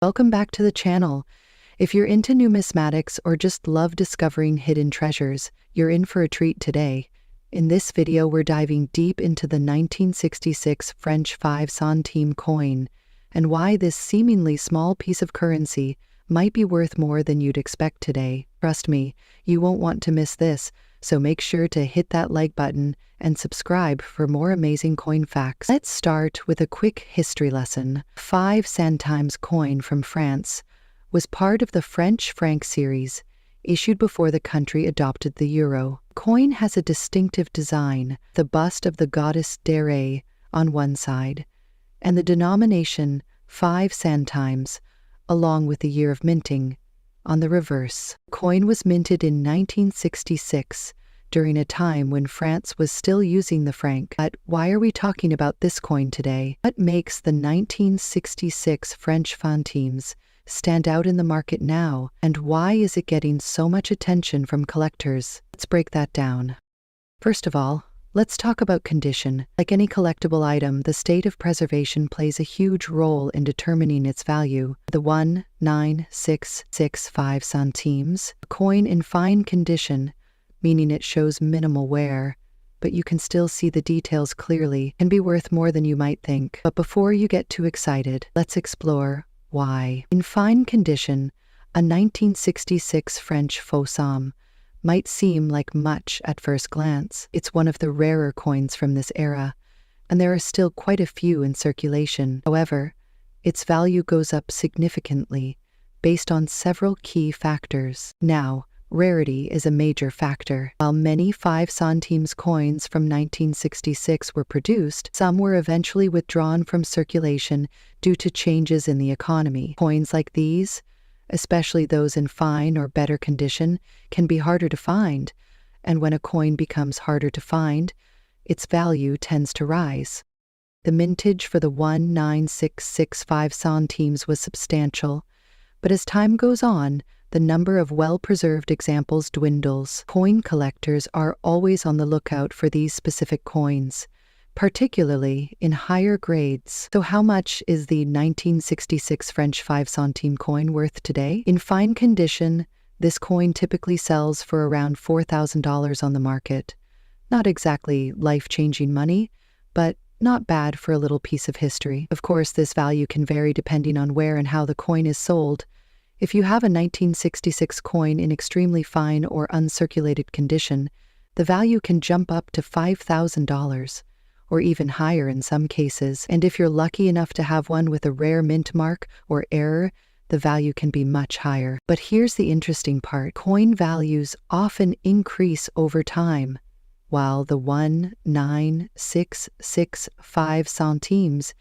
Welcome back to the channel. If you're into numismatics or just love discovering hidden treasures, you're in for a treat today. In this video, we're diving deep into the 1966 French 5 centime coin and why this seemingly small piece of currency might be worth more than you'd expect today. Trust me, you won't want to miss this, so make sure to hit that like button and subscribe for more amazing coin facts. Let's start with a quick history lesson. 5 centimes coin from France was part of the French franc series, issued before the country adopted the euro. Coin has a distinctive design, the bust of the goddess Dere on one side, and the denomination 5 centimes, along with the year of minting, on the reverse. Coin was minted in 1966, during a time when France was still using the franc. But why are we talking about this coin today? What makes the 1966 French centimes stand out in the market now, and why is it getting so much attention from collectors? Let's break that down. First of all, let's talk about condition. Like any collectible item, the state of preservation plays a huge role in determining its value. The 19665 centimes, a coin in fine condition, meaning it shows minimal wear, but you can still see the details clearly, can be worth more than you might think. But before you get too excited, let's explore why. In fine condition, a 1966 French faux somme might seem like much at first glance. It's one of the rarer coins from this era, and there are still quite a few in circulation. However, its value goes up significantly based on several key factors. Now, rarity is a major factor. While many 5 centimes coins from 1966 were produced, some were eventually withdrawn from circulation due to changes in the economy. Coins like these, especially those in fine or better condition, can be harder to find, and when a coin becomes harder to find, its value tends to rise. The mintage for the 19665 centimes was substantial, but as time goes on, the number of well-preserved examples dwindles. Coin collectors are always on the lookout for these specific coins, particularly in higher grades. So how much is the 1966 French 5 centime coin worth today? In fine condition, this coin typically sells for around $4,000 on the market. Not exactly life-changing money, but not bad for a little piece of history. Of course, this value can vary depending on where and how the coin is sold. If you have a 1966 coin in extremely fine or uncirculated condition, the value can jump up to $5,000, or even higher in some cases. And if you're lucky enough to have one with a rare mint mark or error, the value can be much higher. But here's the interesting part. Coin values often increase over time. While the 19665 centimes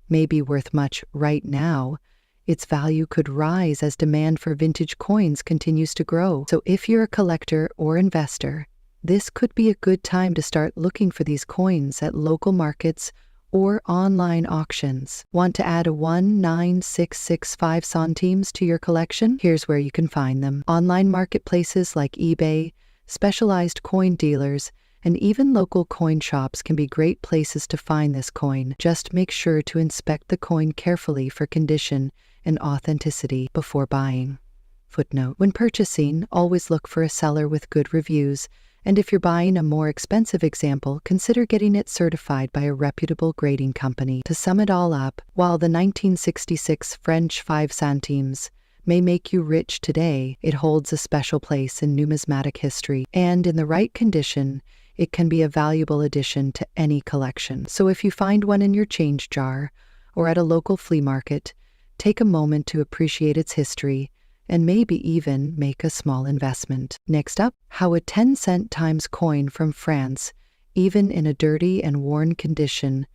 may be worth much right now, its value could rise as demand for vintage coins continues to grow. So if you're a collector or investor, this could be a good time to start looking for these coins at local markets or online auctions. Want to add a 19665 centimes to your collection? Here's where you can find them. Online marketplaces like eBay, specialized coin dealers, and even local coin shops can be great places to find this coin. Just make sure to inspect the coin carefully for condition and authenticity before buying. Footnote: when purchasing, always look for a seller with good reviews, and if you're buying a more expensive example, consider getting it certified by a reputable grading company. To sum it all up, while the 1966 French 5 centimes may make you rich today, it holds a special place in numismatic history, and in the right condition, it can be a valuable addition to any collection. So if you find one in your change jar or at a local flea market, take a moment to appreciate its history and maybe even make a small investment. Next up, how a 10 centimes coin from France, even in a dirty and worn condition,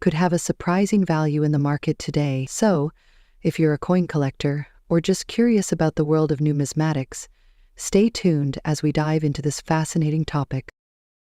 could have a surprising value in the market today. So, if you're a coin collector or just curious about the world of numismatics, stay tuned as we dive into this fascinating topic.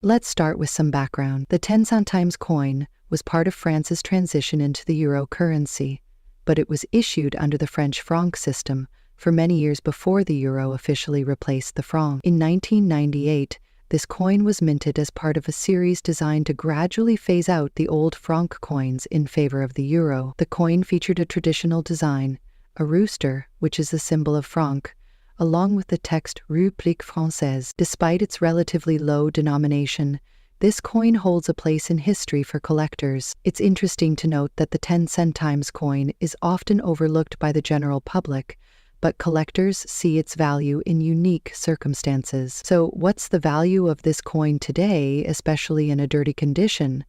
Let's start with some background. The 10 centimes coin was part of France's transition into the euro currency, but it was issued under the French franc system for many years before the euro officially replaced the franc. In 1998, this coin was minted as part of a series designed to gradually phase out the old franc coins in favor of the euro. The coin featured a traditional design, a rooster, which is the symbol of franc, along with the text République Française. Despite its relatively low denomination, this coin holds a place in history for collectors. It's interesting to note that the 10 centimes coin is often overlooked by the general public, but collectors see its value in unique circumstances. So, what's the value of this coin today, especially in a dirty condition?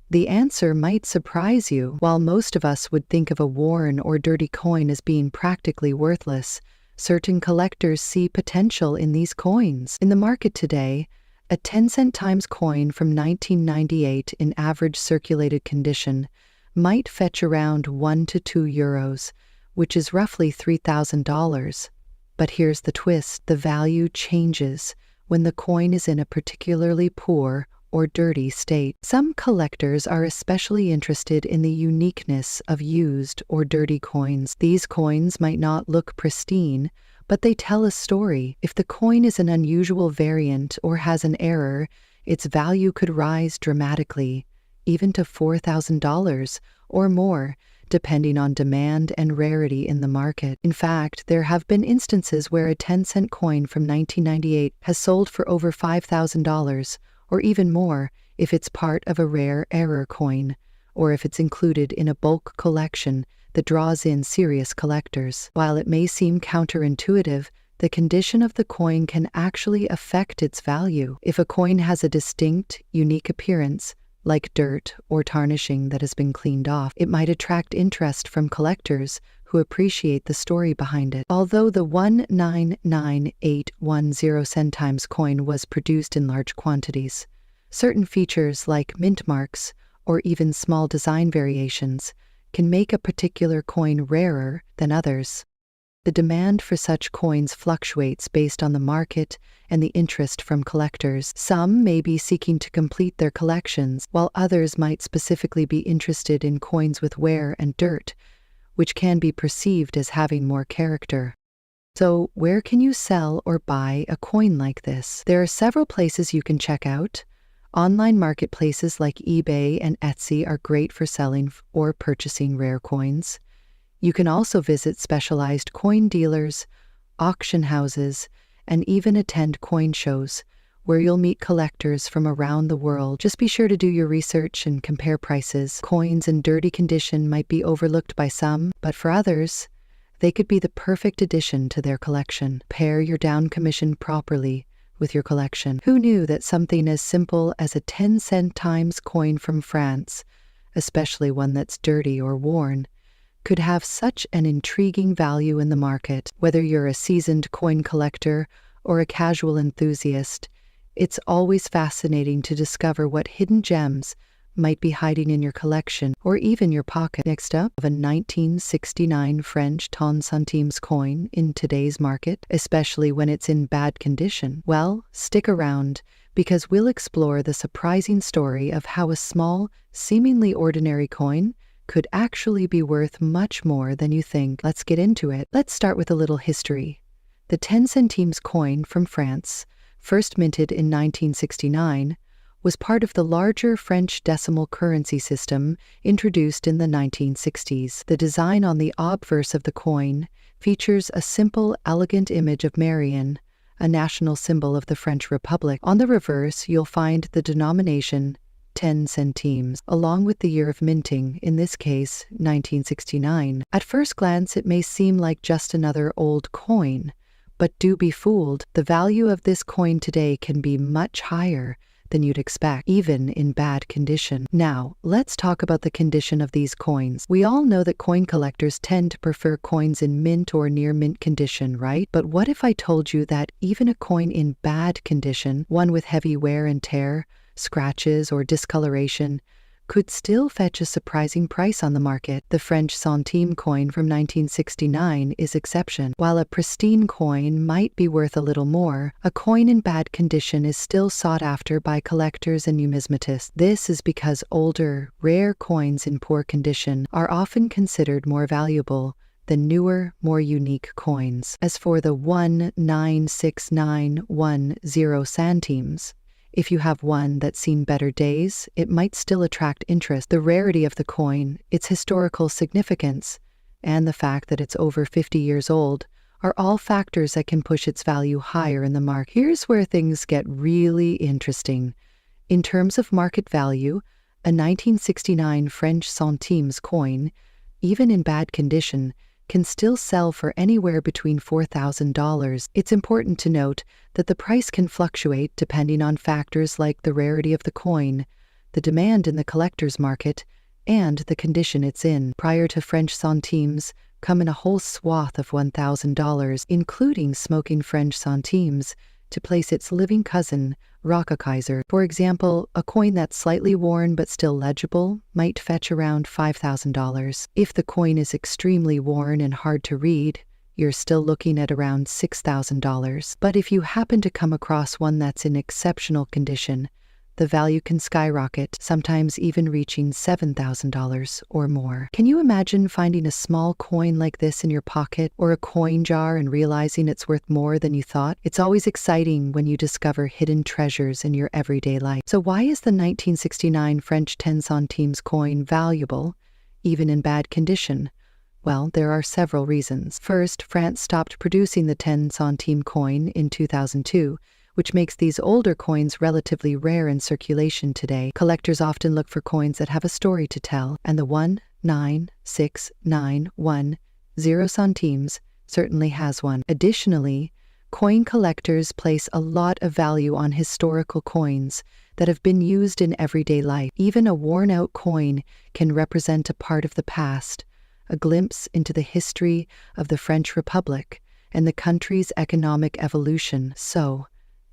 The answer might surprise you. While most of us would think of a worn or dirty coin as being practically worthless, certain collectors see potential in these coins. In the market today, a 10 centimes coin from 1998 in average circulated condition might fetch around €1 to €2, which is roughly $3,000. But here's the twist: the value changes when the coin is in a particularly poor or dirty state. Some collectors are especially interested in the uniqueness of used or dirty coins. These coins might not look pristine, but they tell a story. If the coin is an unusual variant or has an error, its value could rise dramatically, even to $4,000 or more, depending on demand and rarity in the market. In fact, there have been instances where a 10-cent coin from 1998 has sold for over $5,000, or even more if it's part of a rare error coin, or if it's included in a bulk collection that draws in serious collectors. While it may seem counterintuitive, the condition of the coin can actually affect its value. If a coin has a distinct, unique appearance, like dirt or tarnishing that has been cleaned off, it might attract interest from collectors who appreciate the story behind it. Although the 199810 centimes coin was produced in large quantities, certain features like mint marks or even small design variations can make a particular coin rarer than others. The demand for such coins fluctuates based on the market and the interest from collectors. Some may be seeking to complete their collections, while others might specifically be interested in coins with wear and dirt, which can be perceived as having more character. So, where can you sell or buy a coin like this? There are several places you can check out. Online marketplaces like eBay and Etsy are great for selling or purchasing rare coins. You can also visit specialized coin dealers, auction houses, and even attend coin shows, where you'll meet collectors from around the world. Just be sure to do your research and compare prices. Coins in dirty condition might be overlooked by some, but for others, they could be the perfect addition to their collection. Pair your down commission properly with your collection. Who knew that something as simple as a 10 centimes coin from France, especially one that's dirty or worn, could have such an intriguing value in the market? Whether you're a seasoned coin collector or a casual enthusiast, it's always fascinating to discover what hidden gems might be hiding in your collection or even your pocket. Next up, a 1969 French 10 centimes coin in today's market, especially when it's in bad condition. Well, stick around, because we'll explore the surprising story of how a small, seemingly ordinary coin could actually be worth much more than you think. Let's get into it. Let's start with a little history. The 10 centimes coin from France, first minted in 1969, was part of the larger French decimal currency system introduced in the 1960s. The design on the obverse of the coin features a simple, elegant image of Marion, a national symbol of the French Republic. On the reverse, you'll find the denomination 10 centimes, along with the year of minting, in this case, 1969. At first glance, it may seem like just another old coin, but do be fooled. The value of this coin today can be much higher than you'd expect, even in bad condition. Now, let's talk about the condition of these coins. We all know that coin collectors tend to prefer coins in mint or near mint condition, right? But what if I told you that even a coin in bad condition, one with heavy wear and tear, scratches, or discoloration, could still fetch a surprising price on the market? The French centime coin from 1969 is exception. While a pristine coin might be worth a little more, a coin in bad condition is still sought after by collectors and numismatists. This is because older, rare coins in poor condition are often considered more valuable than newer, more unique coins. As for the 196910 centimes, if you have one that's seen better days, it might still attract interest. The rarity of the coin, its historical significance, and the fact that it's over 50 years old are all factors that can push its value higher in the market. Here's where things get really interesting. In terms of market value, a 1969 French centimes coin, even in bad condition, can still sell for anywhere between $4,000. It's important to note that the price can fluctuate depending on factors like the rarity of the coin, the demand in the collector's market, and the condition it's in. Prior to French centimes come in a whole swath of $1,000, including smoking French centimes, to place its living cousin, Rockakaiser. For example, a coin that's slightly worn but still legible might fetch around $5,000. If the coin is extremely worn and hard to read, you're still looking at around $6,000. But if you happen to come across one that's in exceptional condition, the value can skyrocket, sometimes even reaching $7,000 or more. Can you imagine finding a small coin like this in your pocket or a coin jar and realizing it's worth more than you thought? It's always exciting when you discover hidden treasures in your everyday life. So why is the 1969 French 10 centimes coin valuable, even in bad condition? Well, there are several reasons. First, France stopped producing the 10 centime coin in 2002, which makes these older coins relatively rare in circulation today. Collectors often look for coins that have a story to tell, and the 19691 centimes certainly has one. Additionally, coin collectors place a lot of value on historical coins that have been used in everyday life. Even a worn-out coin can represent a part of the past, a glimpse into the history of the French Republic and the country's economic evolution. So,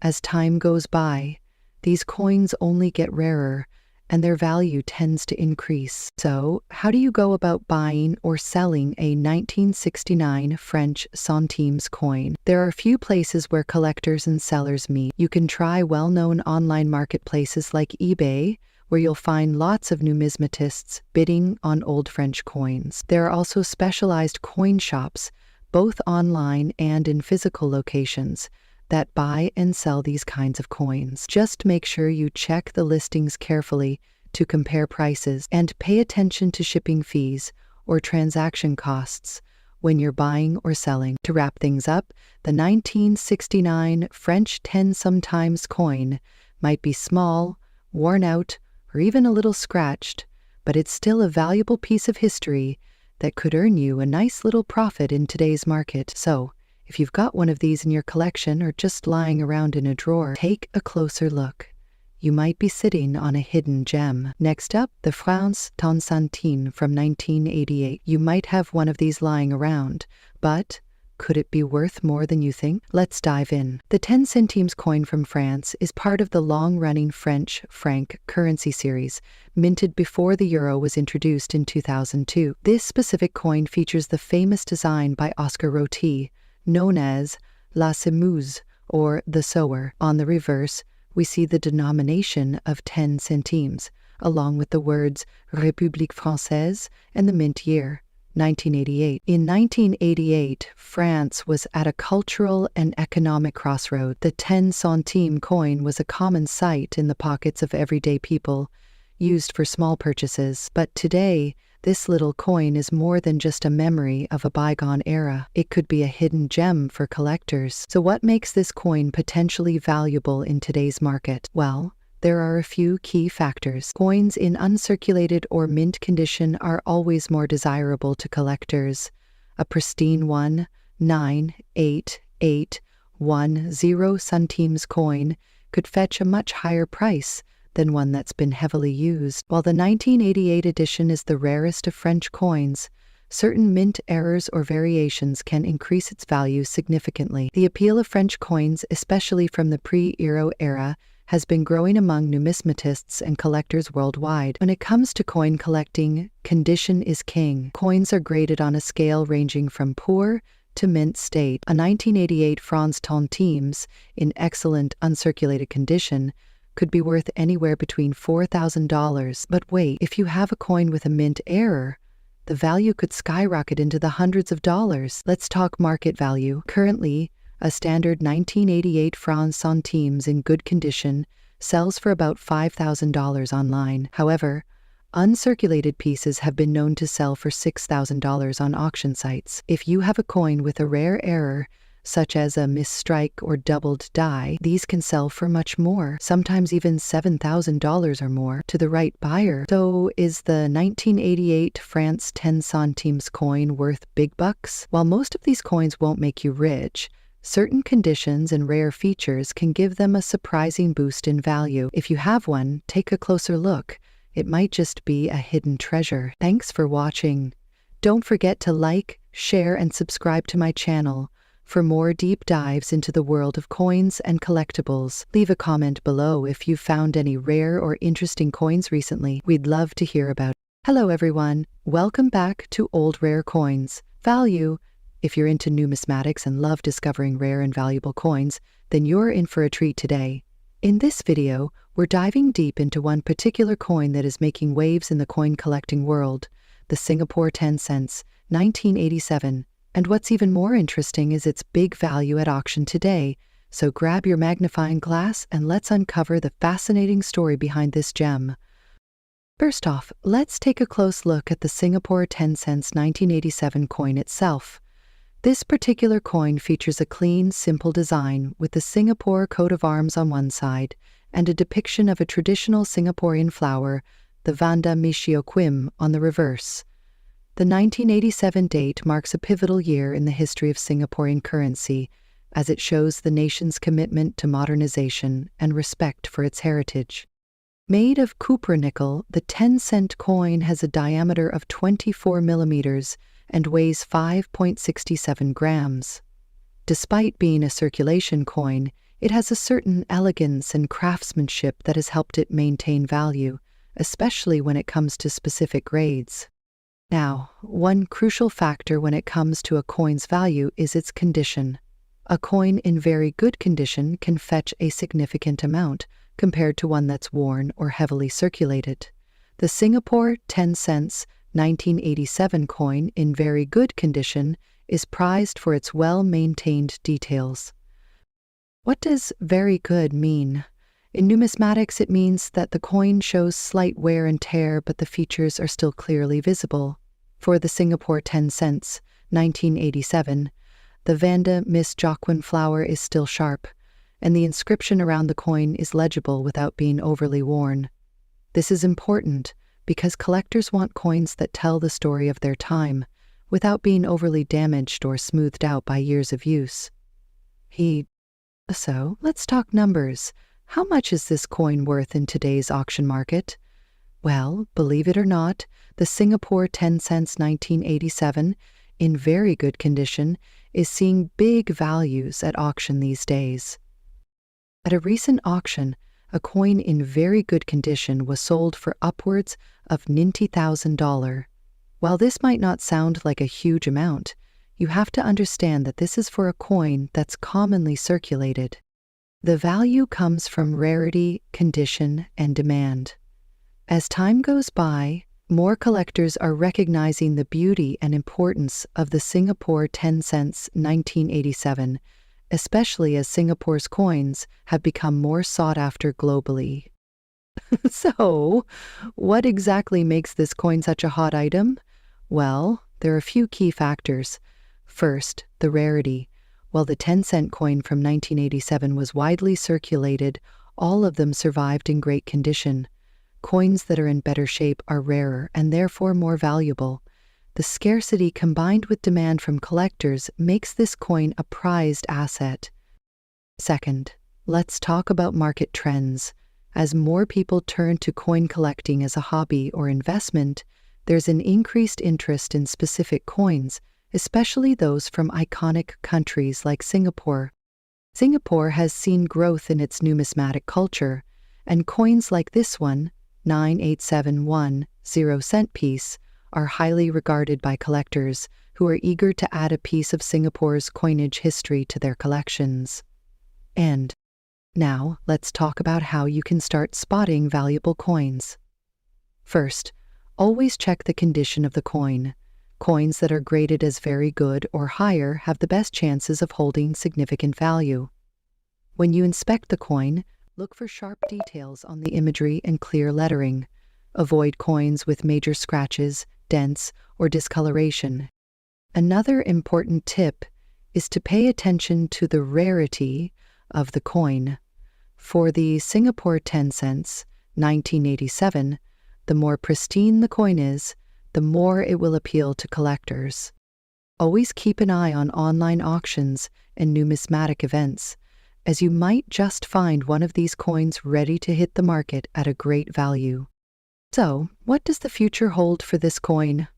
as time goes by, these coins only get rarer, and their value tends to increase. So, how do you go about buying or selling a 1969 French centimes coin? There are a few places where collectors and sellers meet. You can try well-known online marketplaces like eBay, where you'll find lots of numismatists bidding on old French coins. There are also specialized coin shops, both online and in physical locations, that buy and sell these kinds of coins. Just make sure you check the listings carefully to compare prices and pay attention to shipping fees or transaction costs when you're buying or selling. To wrap things up, the 1969 French 10 centimes coin might be small, worn out, or even a little scratched, but it's still a valuable piece of history that could earn you a nice little profit in today's market. So, if you've got one of these in your collection or just lying around in a drawer, take a closer look. You might be sitting on a hidden gem. Next up, the France 10 centimes from 1988. You might have one of these lying around, but could it be worth more than you think? Let's dive in. The 10 centimes coin from France is part of the long-running French franc currency series, minted before the euro was introduced in 2002. This specific coin features the famous design by Oscar Roti, known as La Semeuse, or the sower. On the reverse, we see the denomination of 10 centimes, along with the words République Française and the mint year, 1988. In 1988, France was at a cultural and economic crossroad. The 10 centime coin was a common sight in the pockets of everyday people, used for small purchases. But today, this little coin is more than just a memory of a bygone era. It could be a hidden gem for collectors. So what makes this coin potentially valuable in today's market? Well, there are a few key factors. Coins in uncirculated or mint condition are always more desirable to collectors. A pristine 1988810 centimes coin could fetch a much higher price than one that's been heavily used. While the 1988 edition is the rarest of French coins, certain mint errors or variations can increase its value significantly. The appeal of French coins, especially from the pre-Euro era, has been growing among numismatists and collectors worldwide. When it comes to coin collecting, condition is king. Coins are graded on a scale ranging from poor to mint state. A 1988 France centimes, in excellent uncirculated condition, could be worth anywhere between $4,000. But wait, if you have a coin with a mint error, the value could skyrocket into the hundreds of dollars. Let's talk market value. Currently, a standard 1988 France centimes in good condition sells for about $5,000 online. However, Uncirculated pieces have been known to sell for $6,000 on auction sites. If you have a coin with a rare error, such as a misstrike or doubled die, these can sell for much more, sometimes even $7,000 or more, to the right buyer. So, is the 1988 France 10 centimes coin worth big bucks? While most of these coins won't make you rich, certain conditions and rare features can give them a surprising boost in value. If you have one, take a closer look. It might just be a hidden treasure. Thanks for watching. Don't forget to like, share, and subscribe to my channel for more deep dives into the world of coins and collectibles. Leave a comment below if you've found any rare or interesting coins recently. We'd love to hear about it. Hello everyone, welcome back to Old Rare Coins. Value. If you're into numismatics and love discovering rare and valuable coins, then you're in for a treat today. In this video, we're diving deep into one particular coin that is making waves in the coin collecting world, the Singapore 10 cents, 1987. And what's even more interesting is its big value at auction today. So grab your magnifying glass and let's uncover the fascinating story behind this gem. First off, let's take a close look at the Singapore 10 cents 1987 coin itself. This particular coin features a clean, simple design with the Singapore coat of arms on one side and a depiction of a traditional Singaporean flower, the Vanda Mishioquim, on the reverse. The 1987 date marks a pivotal year in the history of Singaporean currency, as it shows the nation's commitment to modernization and respect for its heritage. Made of cupronickel, the 10-cent coin has a diameter of 24 millimeters and weighs 5.67 grams. Despite being a circulation coin, it has a certain elegance and craftsmanship that has helped it maintain value, especially when it comes to specific grades. Now, one crucial factor when it comes to a coin's value is its condition. A coin in very good condition can fetch a significant amount compared to one that's worn or heavily circulated. The Singapore 10 cents 1987 coin in very good condition is prized for its well-maintained details. What does very good mean? In numismatics, it means that the coin shows slight wear and tear, but the features are still clearly visible. For the Singapore 10 cents 1987, the Vanda Mishioquim flower is still sharp, and the inscription around the coin is legible without being overly worn. This is important because collectors want coins that tell the story of their time, without being overly damaged or smoothed out by years of use. So, let's talk numbers. How much is this coin worth in today's auction market? Well, believe it or not, the Singapore 10 cents 1987, in very good condition, is seeing big values at auction these days. At a recent auction, a coin in very good condition was sold for upwards of $90,000. While this might not sound like a huge amount, you have to understand that this is for a coin that's commonly circulated. The value comes from rarity, condition, and demand. As time goes by, more collectors are recognizing the beauty and importance of the Singapore 10 cents 1987, especially as Singapore's coins have become more sought after globally. So, what exactly makes this coin such a hot item? Well, there are a few key factors. First, the rarity. While the 10-cent coin from 1987 was widely circulated, all of them survived in great condition. Coins that are in better shape are rarer and therefore more valuable. The scarcity combined with demand from collectors makes this coin a prized asset. Second, let's talk about market trends. As more people turn to coin collecting as a hobby or investment, there's an increased interest in specific coins, especially those from iconic countries like Singapore. Singapore has seen growth in its numismatic culture, and coins like this one, 9871 0-cent piece, are highly regarded by collectors who are eager to add a piece of Singapore's coinage history to their collections. And now, let's talk about how you can start spotting valuable coins. First, always check the condition of the coin. Coins that are graded as very good or higher have the best chances of holding significant value. When you inspect the coin, look for sharp details on the imagery and clear lettering. Avoid coins with major scratches, dents, or discoloration. Another important tip is to pay attention to the rarity of the coin. For the Singapore 10 cents, 1987, the more pristine the coin is, the more it will appeal to collectors. Always keep an eye on online auctions and numismatic events, as you might just find one of these coins ready to hit the market at a great value. So, what does the future hold for this coin?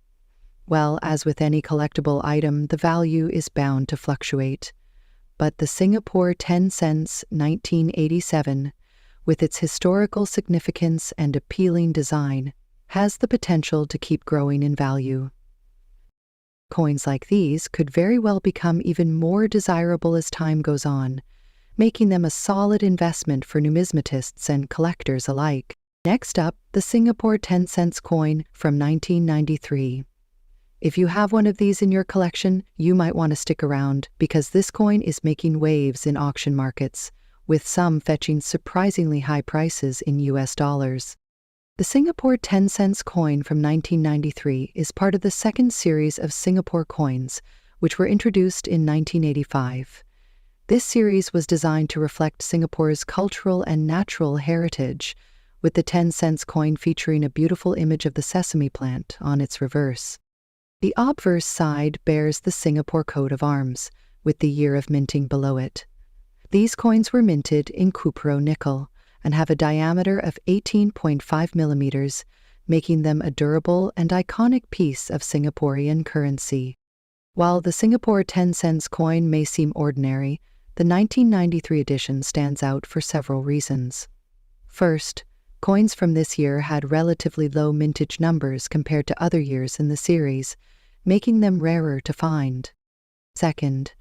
Well, as with any collectible item, the value is bound to fluctuate. But the Singapore 10 cents 1987, with its historical significance and appealing design, has the potential to keep growing in value. Coins like these could very well become even more desirable as time goes on, making them a solid investment for numismatists and collectors alike. Next up, the Singapore 10 cents coin from 1993. If you have one of these in your collection, you might want to stick around because this coin is making waves in auction markets, with some fetching surprisingly high prices in US dollars. The Singapore 10 cents coin from 1993 is part of the second series of Singapore coins, which were introduced in 1985. This series was designed to reflect Singapore's cultural and natural heritage, with the 10 cents coin featuring a beautiful image of the sesame plant on its reverse. The obverse side bears the Singapore coat of arms, with the year of minting below it. These coins were minted in cupro nickel and have a diameter of 18.5 millimeters, making them a durable and iconic piece of Singaporean currency. While the Singapore 10 cents coin may seem ordinary, the 1993 edition stands out for several reasons. First, coins from this year had relatively low mintage numbers compared to other years in the series, making them rarer to find. Second,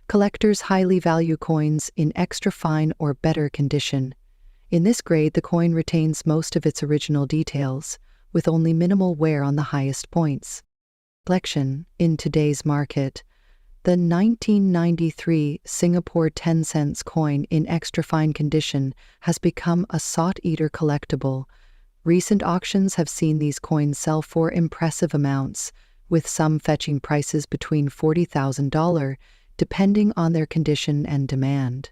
collectors highly value coins in extra fine or better condition. In this grade, the coin retains most of its original details, with only minimal wear on the highest points. Collection in today's market. The 1993 Singapore 10 cents coin in extra fine condition has become a sought-eater collectible. Recent auctions have seen these coins sell for impressive amounts, with some fetching prices between $40,000, depending on their condition and demand.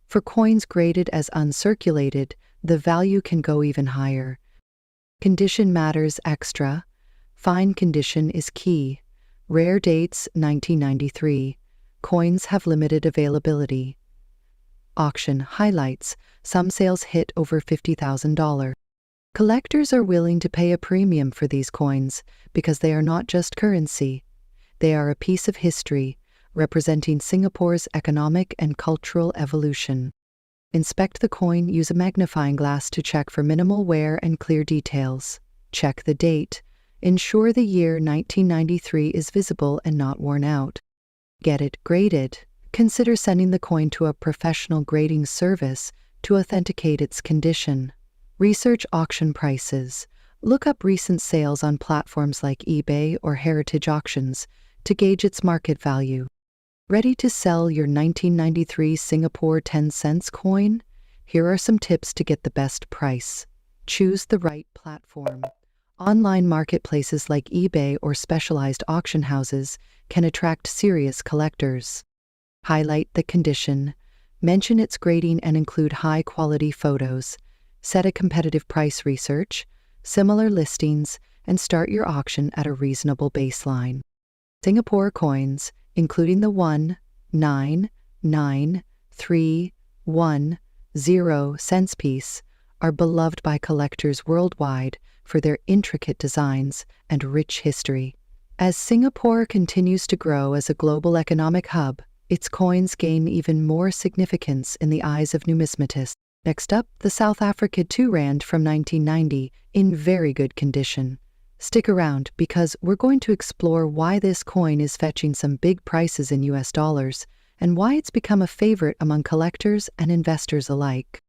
For coins graded as uncirculated, the value can go even higher. Condition matters extra. Fine condition is key. Rare dates 1993. Coins have limited availability. Auction highlights. Some sales hit over $50,000. Collectors are willing to pay a premium for these coins because they are not just currency. They are a piece of history, representing Singapore's economic and cultural evolution. Inspect the coin, use a magnifying glass to check for minimal wear and clear details. Check the date. Ensure the year 1993 is visible and not worn out. Get it graded. Consider sending the coin to a professional grading service to authenticate its condition. Research auction prices. Look up recent sales on platforms like eBay or heritage auctions to gauge its market value. Ready to sell your 1993 Singapore 10 cents coin? Here are some tips to get the best price. Choose the right platform. Online marketplaces like eBay or specialized auction houses can attract serious collectors. Highlight the condition. Mention its grading and include high-quality photos. Set a competitive price research, similar listings, and start your auction at a reasonable baseline. Singapore coins, including the 1,99310 cents piece, are beloved by collectors worldwide for their intricate designs and rich history. As Singapore continues to grow as a global economic hub, its coins gain even more significance in the eyes of numismatists. Next up, the South Africa 2 Rand from 1990, in very good condition. Stick around because we're going to explore why this coin is fetching some big prices in US dollars and why it's become a favorite among collectors and investors alike.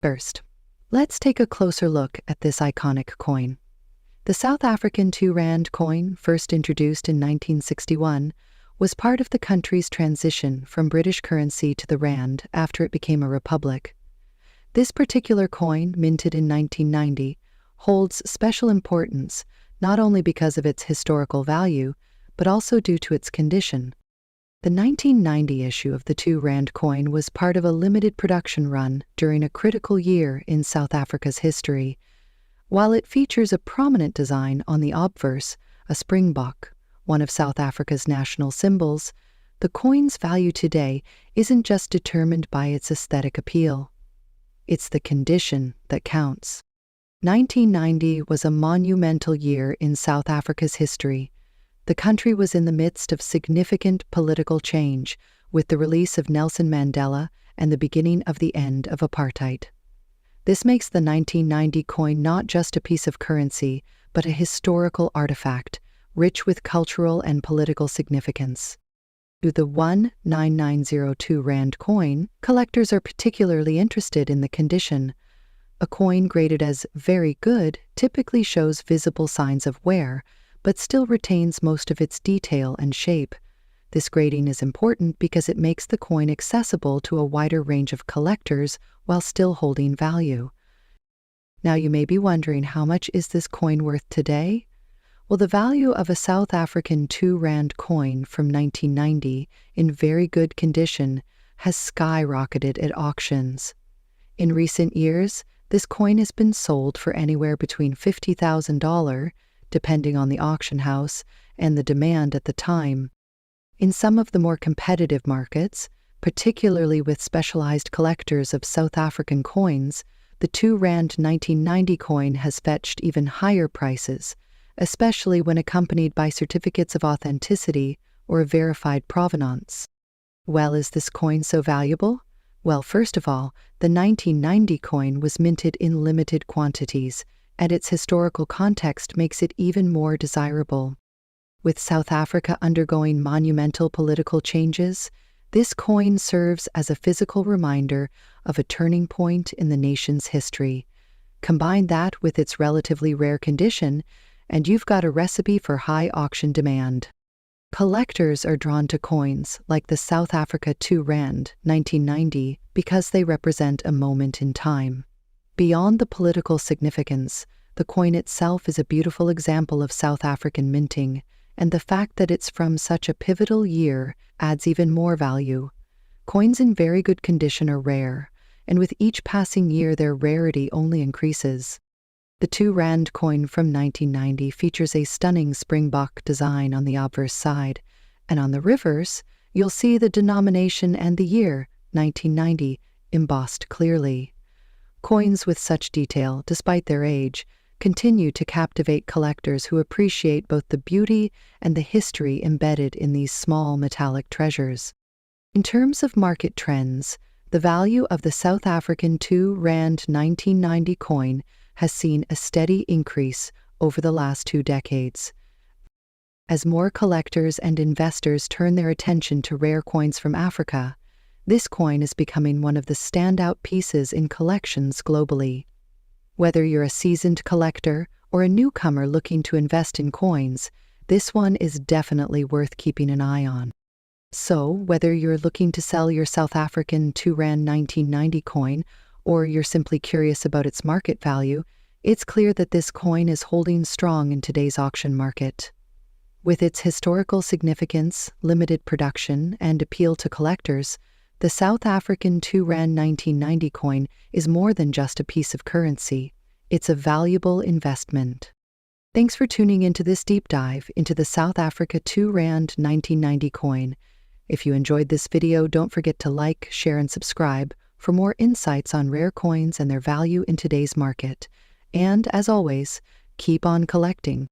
First, let's take a closer look at this iconic coin. The South African 2 Rand coin, first introduced in 1961, was part of the country's transition from British currency to the rand after it became a republic. This particular coin, minted in 1990, holds special importance not only because of its historical value, but also due to its condition. The 1990 issue of the 2 rand coin was part of a limited production run during a critical year in South Africa's history. While it features a prominent design on the obverse, a springbok, one of South Africa's national symbols, the coin's value today isn't just determined by its aesthetic appeal. It's the condition that counts. 1990 was a monumental year in South Africa's history. The country was in the midst of significant political change, with the release of Nelson Mandela and the beginning of the end of apartheid. This makes the 1990 coin not just a piece of currency, but a historical artifact, rich with cultural and political significance. To the 19902 rand coin, collectors are particularly interested in the condition. A coin graded as very good typically shows visible signs of wear, but still retains most of its detail and shape. This grading is important because it makes the coin accessible to a wider range of collectors while still holding value. Now you may be wondering, how much is this coin worth today? Well, the value of a South African 2 rand coin from 1990 in very good condition has skyrocketed at auctions. In recent years, this coin has been sold for anywhere between $50,000, depending on the auction house and the demand at the time. In some of the more competitive markets, particularly with specialized collectors of South African coins, the 2 rand 1990 coin has fetched even higher prices, especially when accompanied by certificates of authenticity or verified provenance. Well, is this coin so valuable? Well, first of all, the 1990 coin was minted in limited quantities, and its historical context makes it even more desirable. With South Africa undergoing monumental political changes, this coin serves as a physical reminder of a turning point in the nation's history. Combine that with its relatively rare condition, and you've got a recipe for high auction demand. Collectors are drawn to coins like the South Africa 2 rand 1990 because they represent a moment in time. Beyond the political significance, the coin itself is a beautiful example of South African minting, and the fact that it's from such a pivotal year adds even more value. Coins in very good condition are rare, and with each passing year their rarity only increases. The 2 rand coin from 1990 features a stunning springbok design on the obverse side, and on the reverse, you'll see the denomination and the year, 1990, embossed clearly. Coins with such detail, despite their age, continue to captivate collectors who appreciate both the beauty and the history embedded in these small metallic treasures. In terms of market trends, the value of the South African 2 rand 1990 coin has seen a steady increase over the last 2 decades. As more collectors and investors turn their attention to rare coins from Africa, this coin is becoming one of the standout pieces in collections globally. Whether you're a seasoned collector or a newcomer looking to invest in coins, this one is definitely worth keeping an eye on. So, whether you're looking to sell your South African 2 rand 1990 coin, or you're simply curious about its market value, it's clear that this coin is holding strong in today's auction market. With its historical significance, limited production, and appeal to collectors, the South African 2 rand 1990 coin is more than just a piece of currency. It's a valuable investment. Thanks for tuning into this deep dive into the South Africa 2 rand 1990 coin. If you enjoyed this video, don't forget to like, share, and subscribe for more insights on rare coins and their value in today's market. And, as always, keep on collecting.